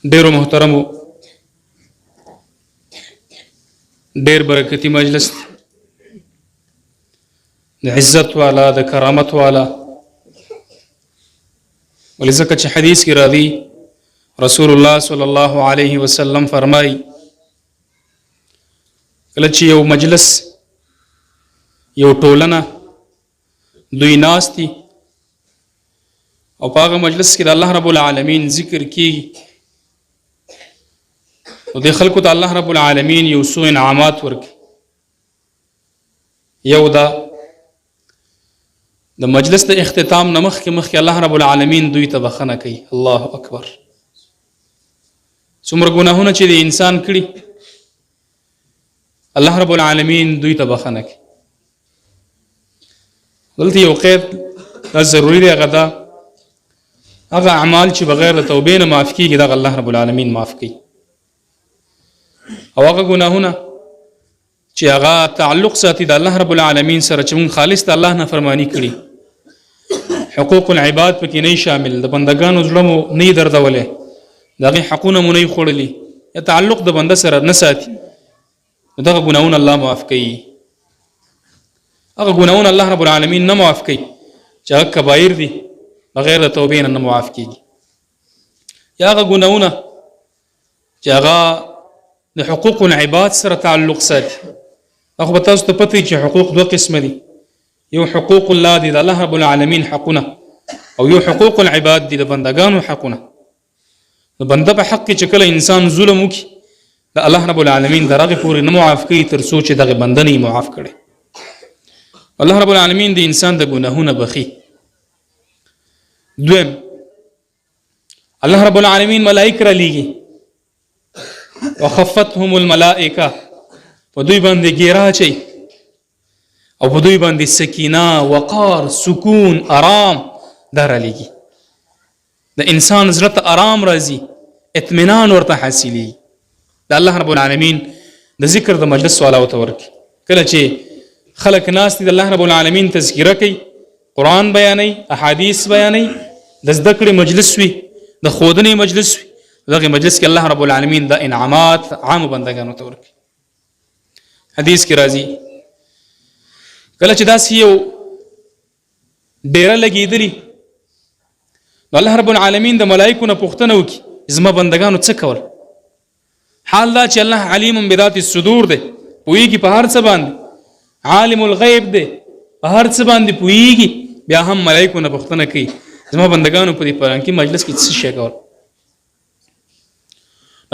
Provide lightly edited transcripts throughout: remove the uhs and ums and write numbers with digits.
ډیرو محترمو ډیر برکتی مجلس د عزت والا د کرامت والا ولې ځکه چې حدیث کې راځي رسول الله صلی الله علیه وسلم فرمایي کله چې یو مجلس یو ټولنه دوی ناستي او په هغه مجلس کې د الله رب العالمین ذکر کیږي نو د خلکو ته الله رب العالمین یو څو انعامات ورکړي یو دا د مجلس د اختتام نه مخکې الله رب العالمین دوی ته بخښنه کوي الله اکبر څومره ګناهونه چې د انسان کړي الله رب العالمین دوی ته بخښنه کوي دلته یو قید دا ضروري دی هغه دا هغه اعمال چې بغیر د توبې نه معاف کیږي دغه الله رب العالمین معاف کوي او هغه ګناهونه چې هغه تعلق ساتي د الله رب العالمین سره چې موږ خالص د الله نافرمانی کړي حقوق العباد پکې نه شامل د بندگانو زړه مو نه دردولې د هغې حقونه مو نه خوړلي یا تعلق د بنده سره نه ساتي دغه ګناهونه الله معاف کوي هغه ګناهونه الله رب العالمین نه معاف کوي چې هغه کبایر دي بغیر د توبې نه معاف کیږي یا هغه ګناهونه چې هغه د حقوق العباد سره تعلق ساتي هغه به تاسو ته پته وي چې حقوق دوه قسمه دي یو حقوق الله دي د الله رب العالمین حقونه او یو حقوق العباد دي د بندگانو حقونه د بنده په حق کې چې کله انسان ظلم وکړي د الله رب العالمین د هغې پورې نه معاف کوي تر څو چې دغه بنده نه معاف کړي الله رب العالمین د انسان د ګناهونه بخي دویم الله رب العالمین ملائکه را لیږي وخفتهم الملائکه په دوی باندې ګیره اچوي او په دوی باندې سکینه وقار سکون آرام دا را لیږي د انسان زړه ته آرام راځي اطمینان ورته حاصلېږي د الله رب العالمین د ذکر د مجلس والا ورته ورکړي کله چې خلق ناس دي د الله رب العالمین تذکره کوي قرآن بیانوي احادیث بیانوي د زده کړې مجلس وي د ښودنې مجلس وي دغه مجلس کې الله رب العالمین د انعامات عامو بندګانو ته ورکړي حدیث کې راځي کله چې داسې یو ډیره لګېدلي نو الله رب العالمین د ملایکو نه پوښتنه وکړي زما بندګانو څه کول حال دا چې الله علیم بذات الصدور دی پوهېږي په هر څه باندې عالم الغیب دی په هر څه باندې پوهېږي بیا هم ملایکو نه پوښتنه کوي زما بندګانو په دې پرانکي مجلس کې څه شی کول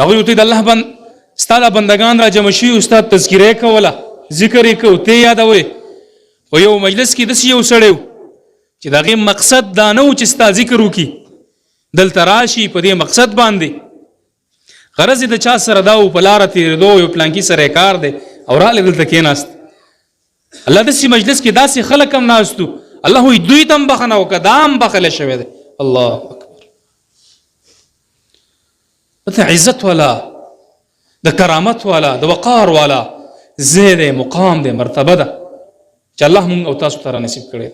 هغوی ورته د الله ستا دا بندګان را جمع شوي استاد تذکره یې کوله ذکر یې کو ته یې یادولې په یو مجلس کې داسې یو سړی و چې د هغې مقصد دا نه و چې ستا ذکر وکړي دلته راشي په دې مقصد باندې غرض یې د چا سره دا و په لاره تېرېدو یو پلانکي سره یې کار دی او راغلی دلته کېناست الله داسې مجلس کې داسې خلک هم ناستو الله وایي دوی ته هم بخښنه وکړه دا هم بخښلی شوی دی الله اکبر ته عزت والا د کرامت والا د وقار والا ځای دی مقام دی مرتبه ده چې الله مونږ او تاسو ته رانصیب کړی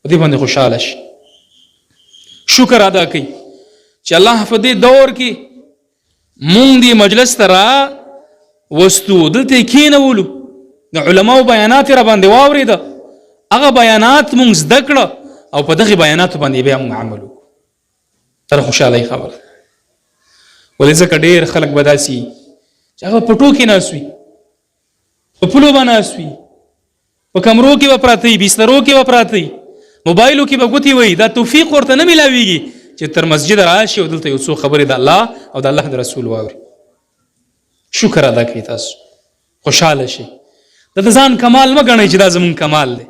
په دې باندې خوشحاله شي شکر ادا کوي چې الله په دې دور کې مونږ دې مجلس ته راوستو دلته یې کېنولو د علماو بیانات را باندې واورېده هغه بیانات مونږ زده کړه او په دغې بیاناتو باندې بیا مونږ عمل وکړو تر خوشحالۍ خبره ولې ځکه ډېر خلک به داسې چې هغه په ټو کې ناست وي په پلو به ناست وي په کمرو کې به پراته وي بسترو کې به پراته وي موبایلو کې به ګوتې وي دا توفیق ورته نه میلاویږي چې تر مسجد راشي او دلته یو څو خبرې د الله او د الله د رسول واوري شکر ادا کوي تاسو خوشحاله شي دا د ځان کمال مه ګڼئ چې دا زمونږ کمال دی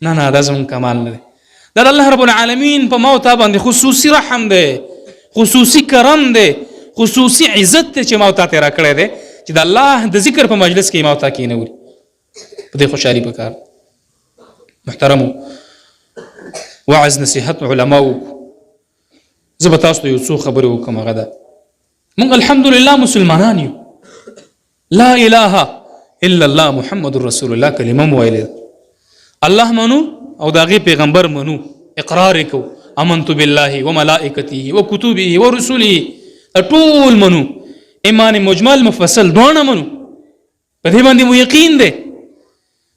نه نه دا زمونږ کمال نه دی دا د الله رب العالمین په ما او تا باندې خصوصي رحم دی خصوصي کرم دی خصوصي عزت دی چې ما او تا ته راکړی دی چې د الله د ذکر په مجلس کې ما او تا کېنولي په دې خوشحالي پکار محترمو وعظ نصیحت علماو زه به تاسو ته یو څو خبرې وکړم هغه ده موږ الحمدلله مسلمانان یو لا اله الا الله محمد رسول الله کلمه مو ویلې الله منو او د هغې پیغمبر منو اقرار یې کوو امنت بالله وملائکته وکتبه ورسله ټول منو، ایمان مجمل مفصل دواړه منو، په دې باندې مو یقین دی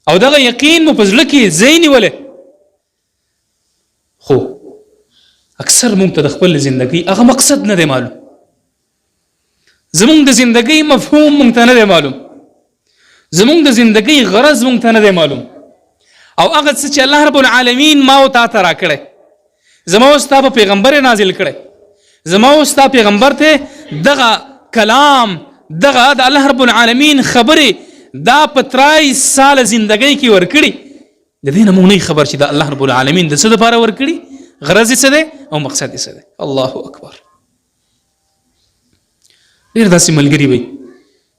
او دغه یقین مو په زړه کې ځای نیولی. خو اکثر مونږ ته د خپل زندګۍ هغه مقصد نه دی معلوم، زمونږ د زندګۍ مفهوم مونږ ته نه دی معلوم، زمونږ د زندګۍ غرض مونږ ته نه دی معلوم. او هغه څه چې الله رب العالمین ما او تا ته راکړی، زما او ستا په پیغمبر نازل کړی، زما او ستا پیغمبر ته دغه کلام، دغه د الله رب العالمین خبرې دا په 23 ساله زندګۍ کې ورکړي. د دې نه موږ نه خبر چې د الله رب العالمین د څه دپاره ورکړي، غرض یې څه دی او مقصد یې څه دی. الله اکبر. ډېر داسې ملګري وي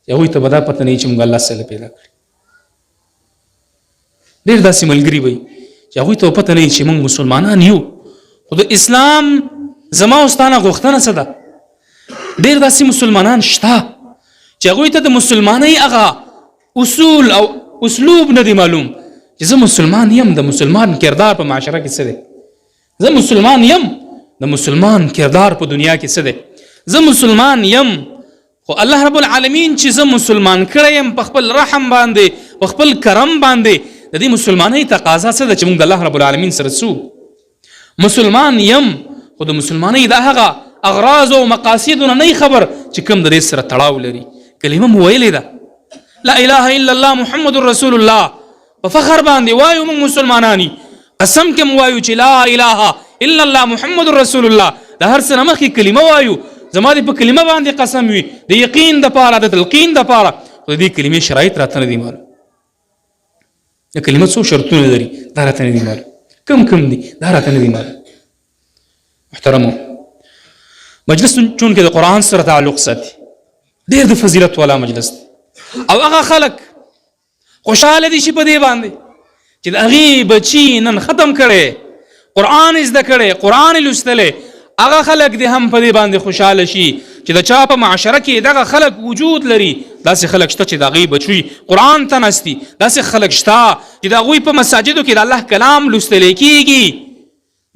چې هغوی ته به دا پته نه وي چې موږ الله سره پیدا کړي. ډېر داسې ملګري وي چې هغوی ته پته نه وي چې موږ مسلمانان یو، خو د اسلام زما او ستا نه غوښتنه څه ده. ډېر داسې مسلمانان شته چې هغوی ته د مسلمانۍ هغه اصول او اسلوب نه دی معلوم چې زه مسلمان یم، د مسلمان کردار په معاشره کې څه دی، زه مسلمان یم، د مسلمان کردار په دنیا کې څه دی، زه مسلمان یم. خو الله رب العالمین چې زه مسلمان کړی یم په خپل رحم باندې، په خپل کرم باندې، د دې مسلمانۍ تقاضا څه ده چې موږ د الله رب العالمین سره څو مسلمان یم. خو د مسلمانۍ د هغه اغراض او مقاصدونه نه خبر چې کوم د دې سره تړاو لري. کلمه مو ویلې ده، لا اله الا الله محمد رسول الله، په فخر باندې وایو موږ مسلمانانی، قسم کې مو وایو چې لا اله الا الله محمد رسول الله، د هر څه نه مخکې کلمه وایو. زما دې په کلمه باندې قسم وي، د یقین دپاره، د تلقین دپاره. خو د دې کلمې شرایط راته نه دي معلوم، د کلمه څو شرطونه لري دا راته نه دي معلوم، کم دي دا راته نه دي معلوم. محترمو، مجلس چونکې د قرآن سره تعلق ساتي، ډېر د فضیلت والا مجلس دی، او هغه خلک خوشحاله دي چې په دې باندې چې د هغې بچي نن ختم کړی، قرآن یې زده کړی، قرآن یې لوستلی، هغه خلک دې هم په دې باندې خوشحاله شي چې د چا په معاشره کې دغه خلک وجود لري. داسې خلک شته چې د هغوی بچوي قرآن ته نستي، داسې خلک شته چې د هغوی په مساجدو کې د الله کلام لوستلی کېږي،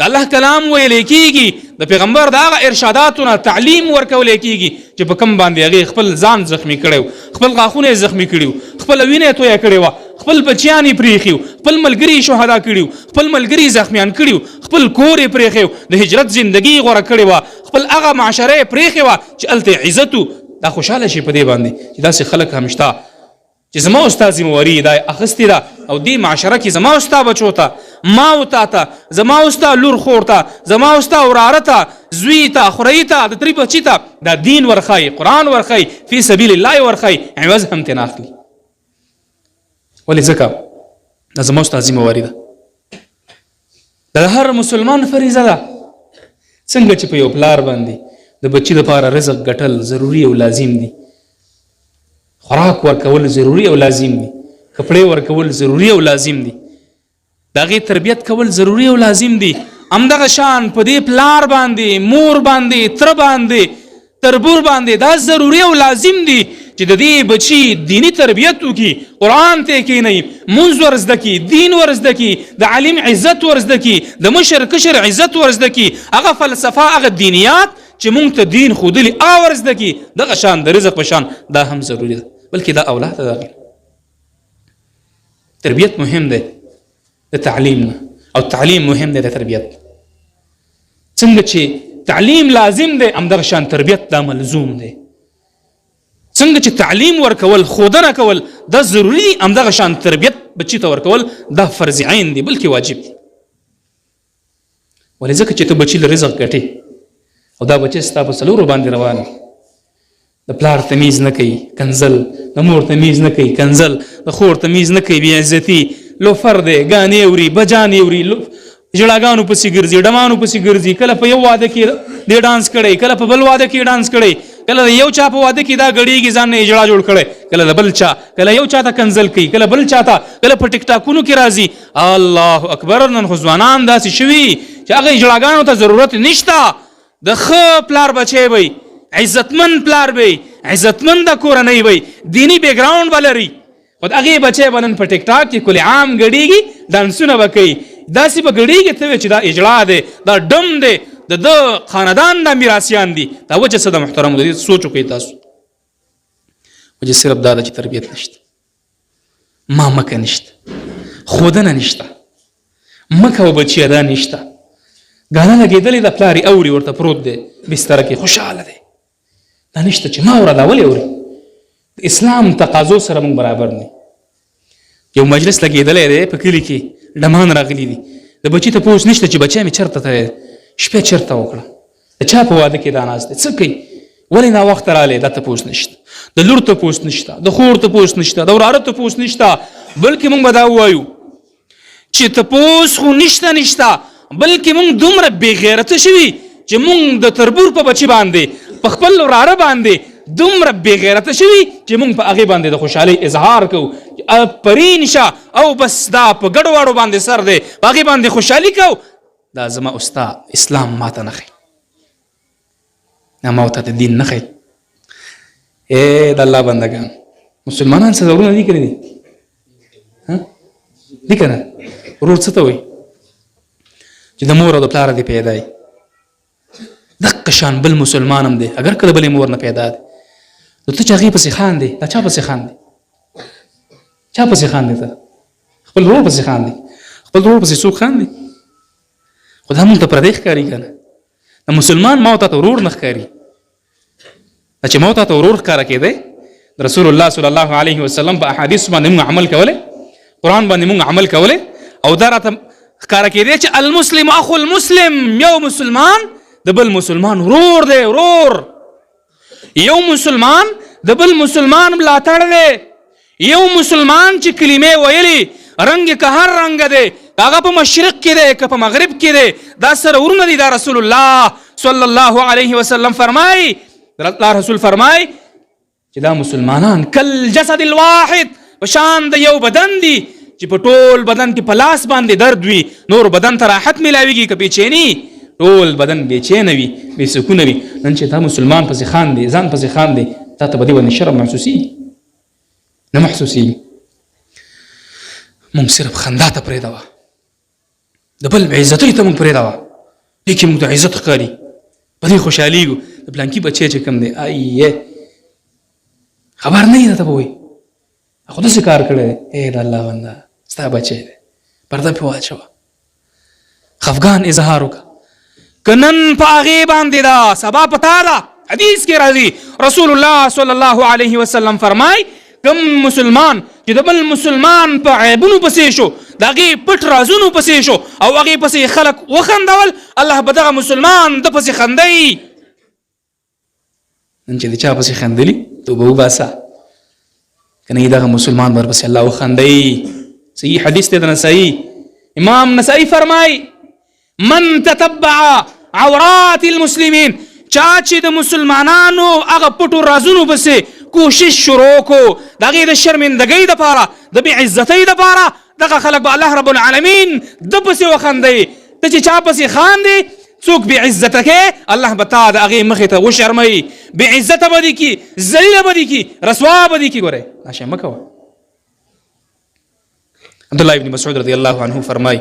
د الله کلام ویلی کېږي، د پیغمبر د هغه ارشاداتونه تعلیم ورکولی کېږي چې په کوم باندې هغې خپل ځان زخمي کړی و، خپل غاښونه یې زخمي کړي و، خپله وینه یې تویه کړې وه، خپل بچیان یې پرېښي و، خپل ملګري یې شهدا کړي و، خپل ملګري یې زخمیان کړي و، خپل کور یې پرېښی و، د هجرت زندګي یې غوره کړې وه، خپل هغه معاشره یې پرېښې وه چې هلته یې عزت و. دا خوشحاله شي په دې باندې چې داسې خلک هم شته چې زما او ستا ذمهواري دا اخیستې ده، او دې معاشره کې زما او ستا بچو ته، ما او تا ته، زما او ستا لور خور ته، زما او ستا وراره ته، زوی ته، خورۍ ته، د ترې بچي ته دا دین ورښایي، قرآن ورښایي، فی سبیل الله ورښایي، عوض هم ترې نه اخلي. ولې ځکه دا زما او ستا ذمهواري ده، دا د هر مسلمان فریضه ده. څنګه چې په یو پلار باندې د بچي دپاره رزق ګټل ضروري او لازم دي، خوراک ورکول ضروري او لازم دي، کپړې ورکول ضروري او لازم دي، د هغې تربیت کول ضروري او لازم دي، همدغه شان په دې پلار باندې، مور باندې، تره باندې، تربور باندې دا ضروري او لازم دي چې د دې بچي دینی تربیت وکړي، قرآن ته یې کښېنوي، مونځ ور زده کړي، دین ور زده کړي، د عالم عزت ور زده کړي، د مشر کشر عزت ور زده کړي، هغه فلسفه، هغه دینیات چې مونږ ته دین ښودلي هغه ور زده کړي. دغه شان د رزق په شان دا هم ضروري ده، بلکې دا اولاد ته داخل تربیت مهم دی د تعلیم نه، او تعلیم مهم دی د تربیت. څنګه چې تعلیم لازم دی همدغه شان تربیت دا ملزوم دی. څنګه چې تعلیم ورکول، ښودنه کول دا ضروري دي، همدغه شان تربیت بچي ته ورکول دا فرض عین دی، بلکې واجب دی. ولې ځکه چې ته بچي له رزق ګټې او دا بچی ستا په څلورو باندې روان، د پلار تمیز نه کوي کنزل، د مور تمیز نه کوي کنزل، د خور تمیز نه کوي بې عزتي، لوفر دی، ګانې اوري، بجانې اوري، ژړاګانو پسې ګرځي، ډمانو پسې ګرځي، کله په یو واده کې دی ډانس کړی، کله په بل واده کې ډانس کړی، کله د یو چا په واده کې دا ګړیږي ځان نه یې ژړا جوړ کړی، کله د بل چا، کله یو چا ته کنزل کوي، کله بل چا ته، کله په ټیک ټاکونو کې راځي. الله اکبر. نن خو ځوانان داسې شوي چې هغه ژړاګانو ته ضرورت نشته. د ښه پلار بچی وي، عزتمند پلار وي، عزتمنده کورنۍ وي، دینی بیک ګراونډ به لري، خو د هغې بچی به نن په ټیک ټاک کې کل عام ګډېږي، ډانسونه به کوي، داسې به ګډېږي ته وایې چې دا اجړا دی، دا ډم دی، د خاندان د میراثیان دي. دا وجه څه ده محترمو؟ د دې سوچ وکړئ تاسو. وجه صرف دا ده چې تربیت نشته، مکه نشته، ښودنه نشته، مکه و بچیه دا نشته. ګاله لګېدلې د پلار یې اوري، ورته پروت دی بستره کې خوشحاله دی. دا نشته چې ما اوره دا ولې اوري؟ د اسلام تقاضو سره موږ برابر نه. یو مجلس لګېدلی دی په کلي کې، ډمان راغلي دي، د بچي تپوس نشته چې بچی مې چېرته تللی دی، شپې چېرته وکړه، د چا په واده کې دا ناست دی، څه کوي، ولې ناوخته راغلی، دا تپوس نشته. د لور تپوس نشته، د خور تپوس نشته، د وراره تپوس نشته. بلکې موږ به دا ووایو چې تپوس خو نشته، بلکې موږ دومره بې غیرته شوي چې موږ د تربور په بچي باندې، په خپل وراره باندې دومره بې غیرته شوي چې موږ په هغې باندې د خوشحالۍ اظهار کوو. پرین شه او بس دا په ګډو واړو باندې سر دی، په هغې باندې خوشحالي کوو. دا زما استا اسلام ماته نه ښایي، دا ما ورته د دین نه ښایي. د الله بندګان مسلمانان څه ورونه دي کړي دي؟ دي که نه؟ ورور څه ته وایي؟ چې د مور او د پلاره دې پیدا وي. دقه شان بل مسلمان هم دی، اگر که د بلې مور نه پیدا دی، نو ته چې هغې پسې خاندې، دا چا پسې خاندې؟ چا پسې خاندې؟ ته خپل ورور پسې خاندې، خپل ورور پسې څوک خاندې؟ خو دا مونږ ته پردی ښکاري که نه؟ د مسلمان ما ته ورور نه ښکاري. دا چې ما ته ورور ښکاره کېدی، د رسول الله صلی الله علیه وسلم په احادیثو باندې مونږ عمل کولی، قرآن باندې مونږ عمل کولی، او دا راته ښکاره کېدی چې المسلم اخو المسلم، یو مسلمان د بل مسلمان ورور دی، ورور. یو مسلمان د بل مسلمان ملاتړ دی. یو مسلمان چې کلمې ویلي، رنګ که هر رنګ دی، هغه په مشرق کې دی که په مغرب کې دی، دا سره ورونه دي. دا رسول الله صلی الله علیه وسلم فرمایي، الله رسول فرمایي چې دا مسلمانان کل جسد الواحد، په شان د یو بدن دي چې په ټول بدن کې په لاس باندې درد وي، نور بدن ته راحت میلاویږي که بېچیني، ټول بدن بېچینه وي، بې سکونه وي. نن چې تا مسلمان پسې خاندې، ځان پسې خاندې، تا ته په دې باندې شرم محسوسېږي؟ نه محسوسېږي. مونږ صرف خندا ته پرېږدوه، د بل عزتۍ ته مونږ پرېږدوه، دې کې مونږ د عزت ښکاري، په دې خوشحالېږو. د پلانکي بچی چې کوم دی، ایه خبر نه یې، درته به وایي خو داسې کار کړی دی، د الله بنده ستا بچی دی، پرده پرې واچوه، خفګان اظهار وکړه. که نن په هغې باندې ده، سبا په تا ده. حدیث کې راځي، رسول الله صلی الله علیه وسلم فرمای کوم مسلمان چې د بل مسلمان په عیبونو پسې شو، د هغې پټ رازونو پسې شو او هغې پسې خلک وخندول، الله به دغه مسلمان د پسې خندوي. نن چې د چا پسې خندلي، توبه وباسه، که نه دغه مسلمان به ورپسې الله وخندوي. صحیح حدیث دی د نسایي، امام نسایي فرمای من تتبع عورات المسلمین، چا چې د مسلمانانو هغه پټو رازونو پسې کوشش شروع کو، د هغې د شرمندګۍ دپاره، د بې عزتۍ دپاره، دغه خلک به الله رب العالمین د پسې وخندوي. ته چې چا پسې خاندې، څوک بې عزته کې، الله به تا د هغې مخې ته وشرموي، بې عزته به دې کي، ذلیله به دې کي، رسوا به دې کي. ګورئ دا شی مه کوه. عبدالله ابن مسعود رضی الله عنه فرمای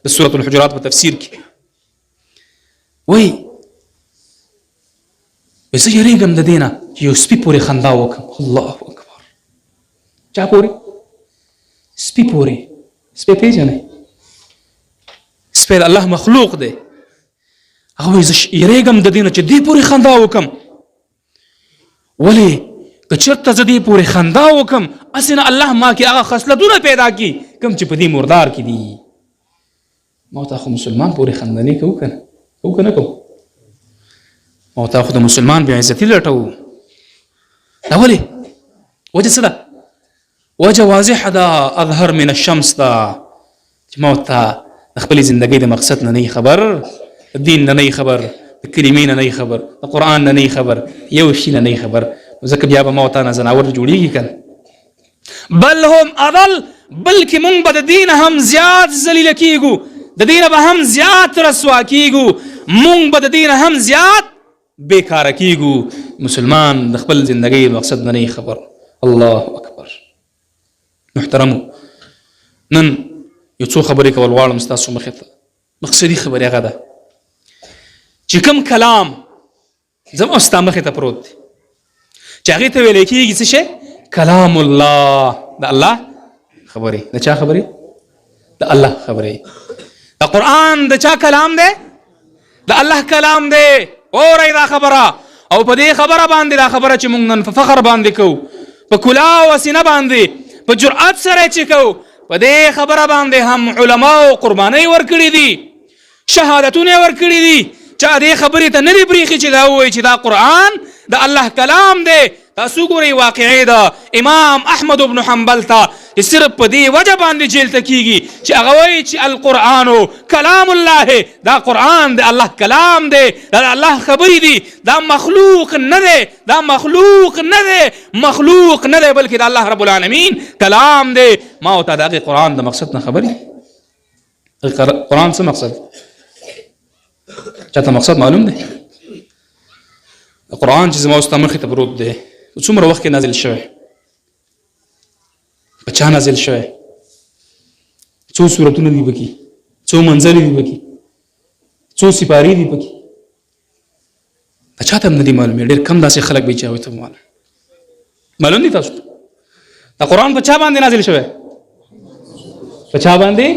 د سورة الحجرات په تفسیر کې، وایي زه یېرېږم د دې نه چې یو سپي پورې خندا وکړم. الله اکبر. چا پورې؟ سپي پورې. سپی پېژنئ؟ سپی د الله مخلوق دی. هغه وایي زه یېرېږم د دې نه چې دې پورې خندا وکړم. ولې که چېرته زه دې پورې خندا وکړم، هسې نه الله ما کې هغه خصلتونه پیدا کړي کوم چې په دې مردار کې دي. ما ورته خو مسلمان پورې خندنې کوو که نه؟ کوو که نه کوو؟ ما ورته خو د مسلمان بې عزتي لټوو. دا ولې؟ وجه څه ده؟ وجه واضحه ده، اظهر من الشمس ده، چې ما ورته د خپلې زندګۍ د مقصد نه نه خبر، د دین نه نه خبر، د کلمې نه نه خبر، د قرآن نه نه خبر، یو شي نه نه خبر. ځکه بیا به ما ورته نه ځناور جوړېږي که نه؟ بل هم اضل، بلکې مونږ به د دین هم زیات ذلیله کېږو، د دینه به هم زیات رسوا کېږو، مونږ به د دینه هم زیات بیکاره کېږو. مسلمان د خپل زندګۍ مقصد نه نه خبر. الله اکبر. محترمو، نن یو څو خبرې کول غواړم ستاسو مخې ته. مقصدي خبرې هغه ده چې کوم کلام زما او ستا مخې ته پروت دی چې هغې ته ویلی کېږي څه شی کلام الله د الله خبرې د چا خبرې د الله خبرې د قرآن د چا کلام دی د الله کلام دی اورئ دا خبره او په دې خبره باندې دا خبره چې موږ نن په فخر باندې کوو په کلا او سینه باندې په جرأت سره چې کوو په دې خبره باندې هم علماو قربانۍ ورکړي دي شهادتونه ورکړي دي چا دې خبرې ته نه دي پرېښي چې دا ووایي چې دا قرآن د الله کلام دی تاسو ګورئ واقعې ده امام احمد بن حنبل ته چې صرف په دې وجه باندې جیل ته کېږي چې هغه وایي چې القرآن کلام الله دا قرآن د الله کلام دی دا د الله خبرې دي دا مخلوق نه دی دا مخلوق نه دی مخلوق نه دی بلکې د الله رب العالمین کلام دی ما ورته د هغې قرآن د مقصد نه خبرې قرآن څه مقصد چاته مقصد معلوم دی قرآن چې زما او ستا مخې ته پروت دی په څومره وخت کې نازل شوی په چا نازل شوی څو سورتونه دي پکې څو منزلې دي پکې څو سپارې دي پکې دا چاته هم نه دي معلوم ډېر کم داسې خلک وي چې هغوی ته معلوم دي تاسو دا قرآن په چا باندې نازل شوی په چا باندې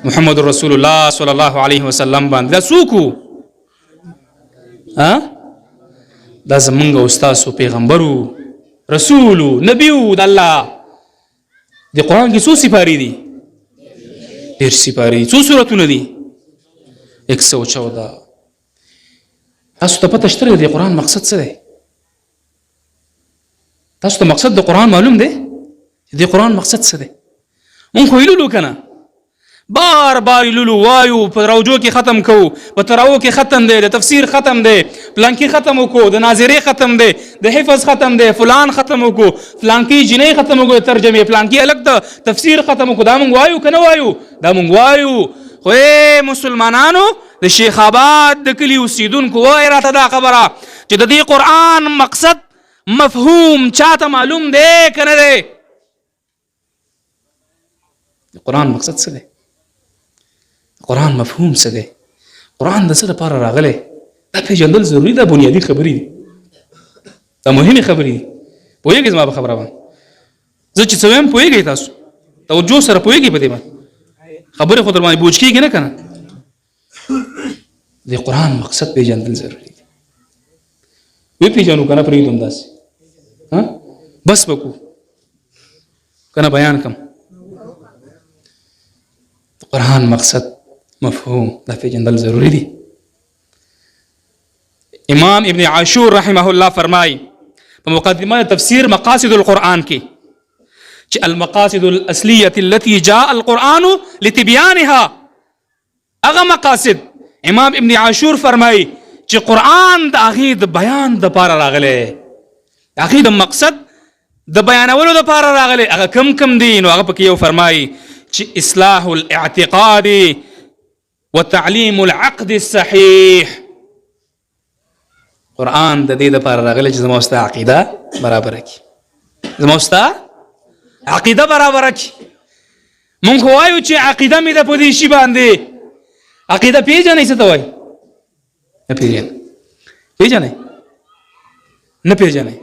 محمد رسول الله صلی الله علیه وسلم باندې دا څوک و دا زمونږ او ستاسو پیغمبرو رسولو نبیو د الله د قرآن کې څو سپارې دي ډېر سپارې څو سورتونه دي 114 تاسو ته پته شته د قرآن مقصد څه دی تاسو ته مقصد د قرآن معلوم دی د قرآن مقصد څه دی مونږ خو ویلو که نه بار بار لولو وایو په روجو کې ختم کوو په تراو کې ختم دی د تفسیر ختم دی پلانکی ختم وکړو د ناظرې ختم دی د حفظ ختم دی فلان ختم وکړو فلانکی جنۍ ختم وکړو ترجمې فلانکی الګ د تفسیر ختم وکړو دا مونږ وایو که نه وایو دا مونږ وایو خو مسلمانانو د شیخ آباد د کلي اوسیدونکو وایي راته دا خبره چې د دې قرآن مقصد مفهوم چاته معلوم دی که نه دی د قرآن مقصد څه دی قرآن مفهوم څه دی قرآن د څه لپاره راغلی دا پېژندل ضروري ده بنیادي خبرې دي دا مهمې خبرې دي پوهېږئ زما په خبره باندې زه چې څه وایم پوهېږئ تاسو توجه سره پوهېږئ په دې باندې خبرې خو در باندې بوج کېږي نه که نه د قرآن مقصد پېژندل ضروري دي وپېژنو که نه پرېږدم داسې بس وکړو که نه بیان کم قرآن مقصد مفهوم دا پېژندل ضروري دي امام ابن عاشور رحمه الله فرمای په مقدمه تفسیر مقاصد القرآن کې چې المقاصد الاصلیه التي جاء القرآن لتبيانها هغه مقاصد امام ابن عاشور فرمای چې قرآن د هغې د بیان دپاره راغلی د هغې د مقصد د بیانولو دپاره راغلی هغه کم دي نو هغه پکې یو فرمایي چې اصلاح الاعتقاد وتعلیم العقد الصحیح قرآن د دې دپاره راغلی چې زما ستا عقیده برابره کړي زما ستا عقیده برابره کړي مونږ خو وایو چې عقیده مې ده په دې شي باندې عقیده پېژنئ څه ته وایي نه پېژنئ نه پېژنئ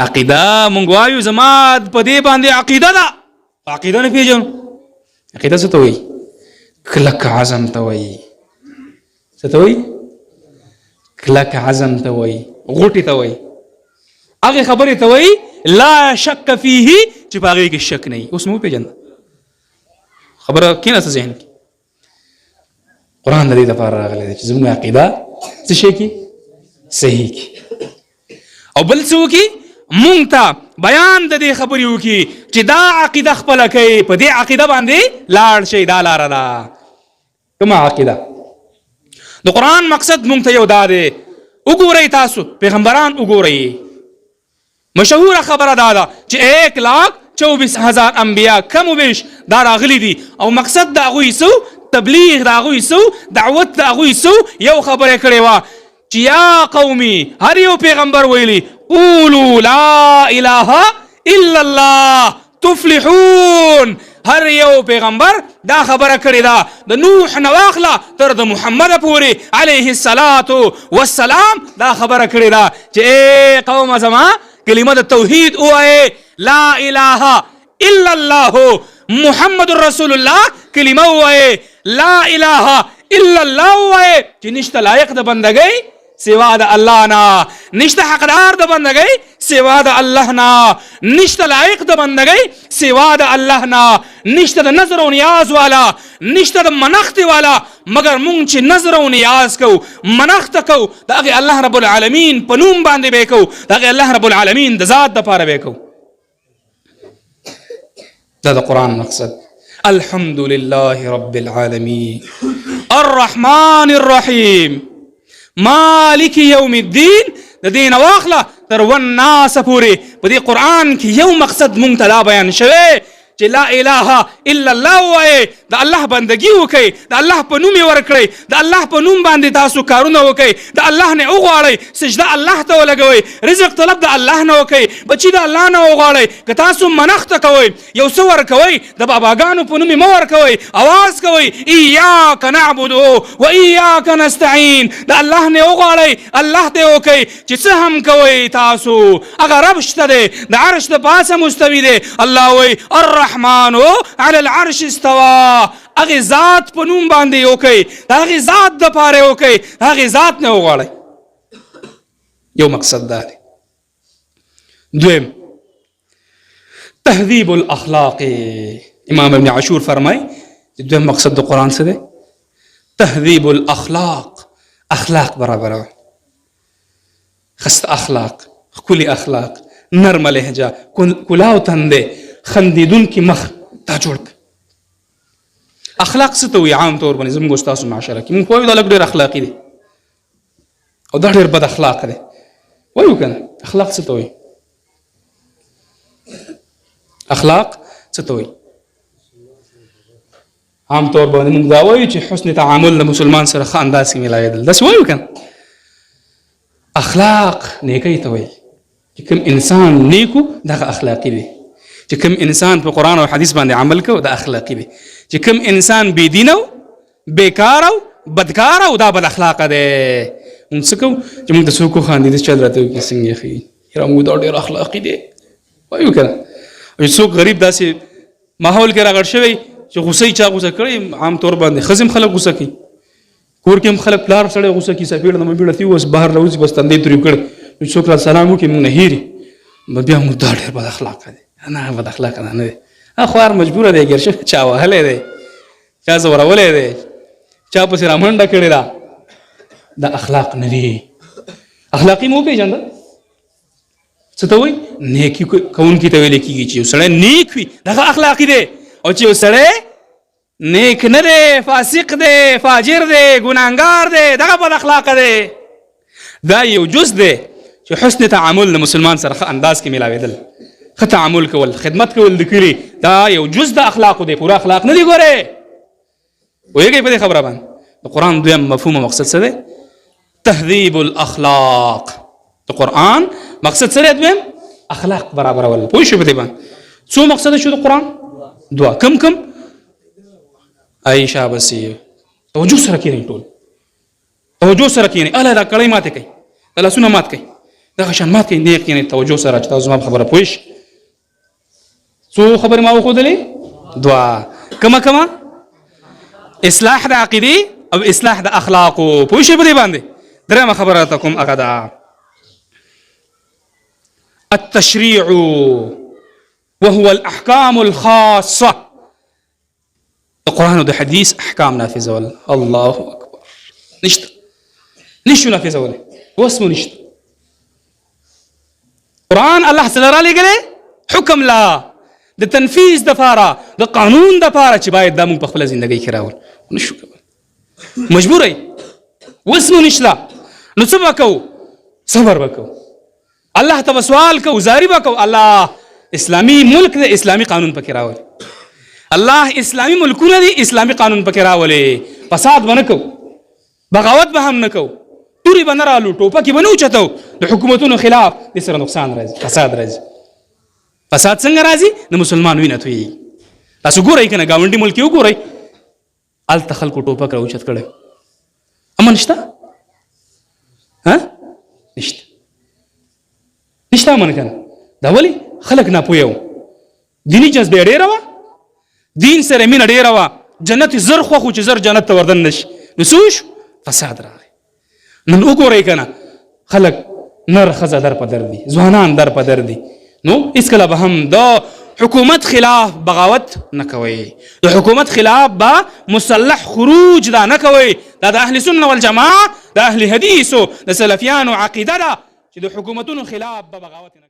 عقیده مونږ وایو زما په دې باندې عقیده ده عقیده نه پېژنو عقیده څه ته وایي کلک عزم ته وایي څه ته وایي کلک عزم ته وایي غوټې ته وایي هغې خبرې ته وایي لا شک فیه چې په هغې کې شک نه وي اوس مو وپېژنده خبره کېناسته ذهن کې قرآن د دې دپاره راغلی دی چې زموږ عقیده څه شی کې صحیح کې او بل څه وکړي مونږ ته بیان د دې خبرې وکړي چې دا عقیده خپله کوي په دې عقیده باندې لاړ شئ دا لاره ده کومه عقیده د قرآن مقصد مونږ ته یو دا دی وګورئ تاسو پیغمبران وګورئ مشهوره خبره دا ده چې 1,24,000 انبیا کم و بیش دا راغلي دي او مقصد د هغوی څه تبلیغ د هغوی څه دعوت د هغوی څه یو خبره کړې وه چې یا قومي هر یو پیغمبر ویلي قولوا لا اله الا الله تفلحون هر یو پیغمبر دا خبره کړې ده د نوح نه واخله تر د محمد پورې علیه الصلاة والسلام دا خبره کړې ده چې ای قوم زما کلمه د توحید ووایې لا اله الا الله محمد رسول الله کلمه ووایې لا اله الا الله ووایې چې نشته لایق د بندګۍ سوا د الله نه نشته حقدار د بندګۍ سوا د الله نه نشته لایق د بندګۍ سوا د الله نه نشته د نظر او نیاز والا نشته د منښت والا مگر مونږ چې نظر او نیاز کو منښت کو د هغې الله رب العالمین په نوم باندې به کو د هغې الله رب العالمین د ذات دپاره به کو دا د قرآن مقصد الحمد لله رب العالمین الرحمن الرحیم مالک یوم الدین د دین واخله تر والناس پورې په دې قرآن کې یو مقصد مونږ ته دا بیان شوی چې لا اله الا الله ووایې د الله بندګي وکئ د الله په نوم یې ورکړئ د الله په نوم باندې تاسو کارونه وکئ د الله نه وغواړئ سجده الله ته ولګوئ رزق طلب د الله نه وکئ بچي د الله نه وغواړئ که تاسو منښته کوئ یو څه ورکوئ د باباګانو په نوم یې مه ورکوئ اواز کوئ ایاک نعبد و ایاک نستعین د الله نه وغواړئ الله ته وکئ چې څه هم کوئ تاسو هغه رب شته دی د عرش د پاسه مستوي دی الله وایي الرحمن علی العرش استوا هغې ذات په نوم باندې وکئ د هغې ذات دپاره وکئ د هغې ذات نه وغواړئ یو مقصد دا دی دویم تهذیب الاخلاق امام ابن عاشور فرمای چې دویم مقصد د قرآن څه دی تهذیب الاخلاق اخلاق برابرول خسته اخلاق ښکلي اخلاق نرمه لهجه کلاو تندې خندیدونکي مخ دا جوړ کړه اخلاق څه ته وایي عام طور باندې زموږ ستاسو معاشره کې موږ وایو دا لږ ډېر اخلاقي دی او دا ډېر بد اخلاق دی وایو که نه اخلاق څه ته وایي اخلاق څه ته وایي عام طور باندې موږ دا وایو چې حسن تعامل د مسلمان سره ښه انداز کې میلاېدل داسې وایو که نه اخلاق نیکۍ ته وایي چې کوم انسان نیکو دغه اخلاقي دی چې کوم انسان په قرآن او حدیث باندې عمل کوي دا اخلاقي دی چې کوم انسان بېدینه او بیکاره او بدکاره او دا بد اخلاقه دی موږ څه کوو چې موږ د څوک وخاندي د چل راته وکړي څنګه یې ښیي یاره موږ دا ډېر اخلاقي دی وایو که نه او څوک غریب داسې ماحول کې راغړ شوی چې غوسه چا غوسه کړی عام طور باندې ښځې هم خلک غوسه کوي کور کې هم خلک پلار سړی غوسه کوي سپېړه نه مبېړه تي اوس بهر راوځي بس تندی ترې کړ نو څوک راته سلام وکړي موږ نه هېري بیا موږ دا ډېر بد اخلاقه دی نه بد اخلاقه نه دی خوار مجبوره دی ګر شوی چا وهلی دی چا زورولی دی چا پسې رامنډه کړې ده دا اخلاق نه دي اخلاقي مو پېژنده څه ته وایي نیکي کوونکي ته ویلی کېږي چې یو سړی نیک وي دغه اخلاقي دی او چې یو سړی نیک نه دی فاسق دی فاجر دی ګناهګار دی دغه بد اخلاقه دی دا یو جز دی چې حسن تعامل د مسلمان سره ښه انداز کې میلاوېدل ښه تعامل کول خدمت کول د کلي دا یو جز د اخلاقو دی پوره اخلاق نه دی ګورې پوهېږئ په دې خبره باندې د قرآن دویم مفهوم او مقصد څه دی تهذیب الاخلاق د قرآن مقصد څه دی دویم اخلاق برابرول پوه شو په دې باندې څو مقصد شو د قرآن دوه کم عایشه بسې توجه سره کښېنئ ټول توجه سره کښېنئ اله دا کړۍ ماتې کوي دا لاسونه مات کوي دغه شان مات کوي نیغ کښېنئ توجه سره چې تاسو زما په خبره پوه شئ څو خبرې ما وښودلې دوه کومه اصلاح د عقیدې او اصلاح د اخلاقو پوه شئ په دې باندې درېیمه خبره راته کوم هغه ده التشريع وهو الأحكام الخاصة القرآن و حديث أحكام نافذة ولا الله أكبر نشتو نافذة ولا واسمه نشتو قرآن الله سلرا لګلې حکم لا د تنفيذ د پاره د قانون د پاره چې باید د موږ په خپل ژوندۍ کې راول نشو کول مجبورای واسمه نشلا نو څه وکاو صبر وکاو الله ته سوال کو زاری وکاو الله اسلامی ملک د اسلامی قانون پکې راول الله اسلامی ملکونه دي اسلامی قانون پکې راولې فساد ونکو بغاوت به هم نکو توري بنرالو ټوپکې بنو چتو د حکومتونو خلاف د سره نقصان راځي فساد راځي فساد څنګه راځي د مسلمان وینه توي تاسو ګورئ کنه گاونډي ملک یو ګورئ الته خلکو ټوپک راوچت کړی امن شته نشته امن کنه دا ولې خلک ناپوهه وو دیني جذبه ډېره وه دین سره مینه ډېره وه جنت زر خوښ و چې زر جنت ته وردن نشي نو څه وشو فساد راغی نن وګورئ کنه خلک نر ښځه در په در دي ځوانان در په در دي نو هېڅکله به هم د حکومت خلاف بغاوت نه کوئ د حکومت خلاف به مسلح خروج دا نه کوئ دا د اهل سنه والجماعه د اهل حدیثو د سلفیانو عقیده ده چې د حکومتونو خلاف به بغاوت نه